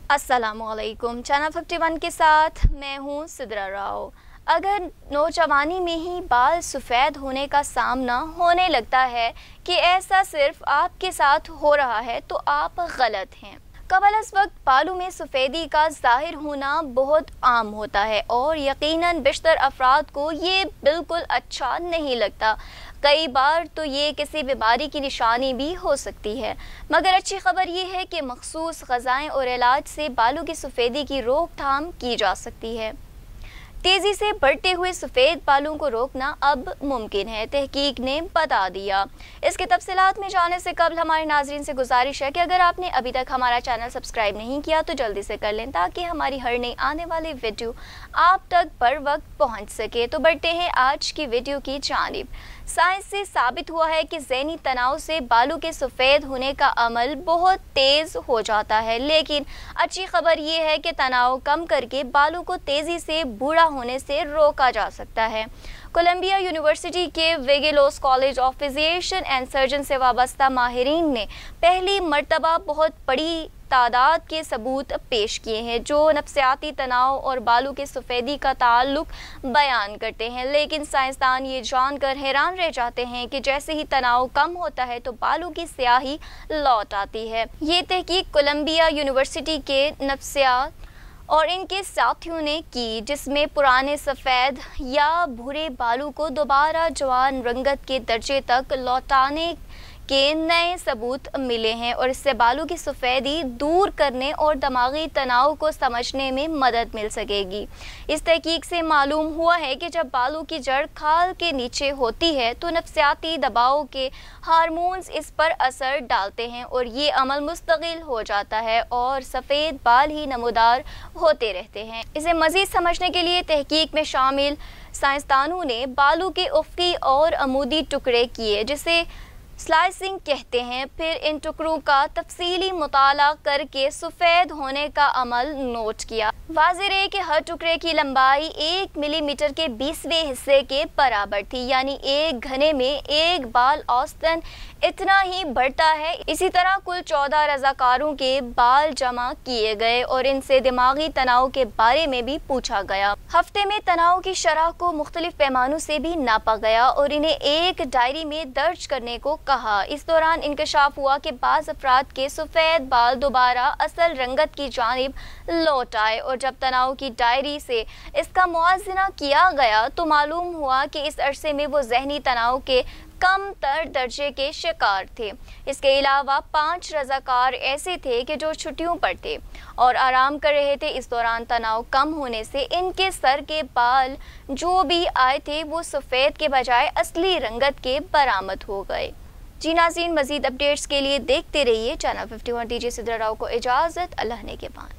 अस्सलामुअलैकुम। चैनल 51 के साथ मैं हूँ सिद्रा राव। अगर नौजवानी में ही बाल सफ़ेद होने का सामना होने लगता है कि ऐसा सिर्फ आपके साथ हो रहा है तो आप गलत हैं। कबल इस वक्त बालों में सफ़ेदी का ज़ाहिर होना बहुत आम होता है और यकीनन बेशतर अफराद को ये बिल्कुल अच्छा नहीं लगता। कई बार तो ये किसी बीमारी की निशानी भी हो सकती है, मगर अच्छी खबर ये है कि मखसूस ग़िज़ाएँ और इलाज से बालों की सफ़ेदी की रोकथाम की जा सकती है। तेज़ी से बढ़ते हुए सफ़ेद बालों को रोकना अब मुमकिन है, तहकीक ने बता दिया। इसके तफसीलात में जाने से कबल हमारे नाज़रीन से गुजारिश है कि अगर आपने अभी तक हमारा चैनल सब्सक्राइब नहीं किया तो जल्दी से कर लें ताकि हमारी हर नई आने वाली वीडियो आप तक बर वक्त पहुँच सके। तो बढ़ते हैं आज की वीडियो की जानिब। साइंस से साबित हुआ है कि ज़हनी तनाव से बालों के सफ़ेद होने का अमल बहुत तेज़ हो जाता है, लेकिन अच्छी खबर ये है कि तनाव कम करके बालों को तेज़ी से बूढ़ा होने से रोका जा सकता है। कोलंबिया यूनिवर्सिटी के Vagelos college of physician and surgeon से वाबस्ता माहिरीन ने पहली मर्तबा बहुत बड़ी तादाद के सबूत पेश किए हैं जो नफ्सियाती तनाव और बालों के सफ़ेदी का ताल्लुक बयान करते हैं। लेकिन साइंसदान ये जानकर हैरान रह जाते हैं कि जैसे ही तनाव कम होता है तो बालों की स्याही लौट आती है। ये तहकीक कोलंबिया यूनिवर्सिटी के नफ्सियात और इनके साथियों ने की, जिसमें पुराने सफ़ेद या भूरे बालों को दोबारा जवान रंगत के दर्जे तक लौटाने के नए सबूत मिले हैं और इससे बालों की सफ़ेदी दूर करने और दिमागी तनाव को समझने में मदद मिल सकेगी। इस तहकीक से मालूम हुआ है कि जब बालों की जड़ खाल के नीचे होती है तो नफ्सियाती दबाव के हार्मोन्स इस पर असर डालते हैं और ये अमल मुस्तकिल हो जाता है और सफ़ेद बाल ही नमूदार होते रहते हैं। इसे मज़ीद समझने के लिए तहकीक में शामिल साइंसदानों ने बालों के उफ़क़ी और अमूदी टुकड़े किए, जिसे स्लाइसिंग कहते हैं। फिर इन टुकड़ों का तफसीली मुताला करके सफ़ेद होने का अमल नोट किया। वाज़ेह है कि हर टुकड़े की लंबाई 1 मिलीमीटर के 20वें हिस्से के बराबर थी, यानी एक घने में एक बाल औसतन इतना ही बढ़ता है। इसी तरह कुल 14 रज़ाकारों के बाल जमा किए गए और इनसे दिमागी तनाव के बारे में भी पूछा गया। हफ्ते में तनाव की शरह को मुख्तलिफ पैमानों से भी नापा गया और इन्हें एक डायरी में दर्ज करने को कहा। इस दौरान इंकशाफ हुआ कि बाज़ अफराद के सफ़ेद बाल दोबारा असल रंगत की जानिब लौट आए और जब तनाव की डायरी से इसका मुआज़ना किया गया तो मालूम हुआ कि इस अरसे में वो ज़हनी तनाव के कम तर दर्जे के शिकार थे। इसके अलावा 5 रज़ाकार ऐसे थे कि जो छुट्टियों पर थे और आराम कर रहे थे। इस दौरान तनाव कम होने से इनके सर के बाल जो भी आए थे वो सफ़ेद के बजाय असली रंगत के बरामद हो गए। जी नाज़रीन, मज़ीद अपडेट्स के लिए देखते रहिए चैनल 51। दीजिए सिद्रा राव को इजाज़त। अल्लाह ने के बाद।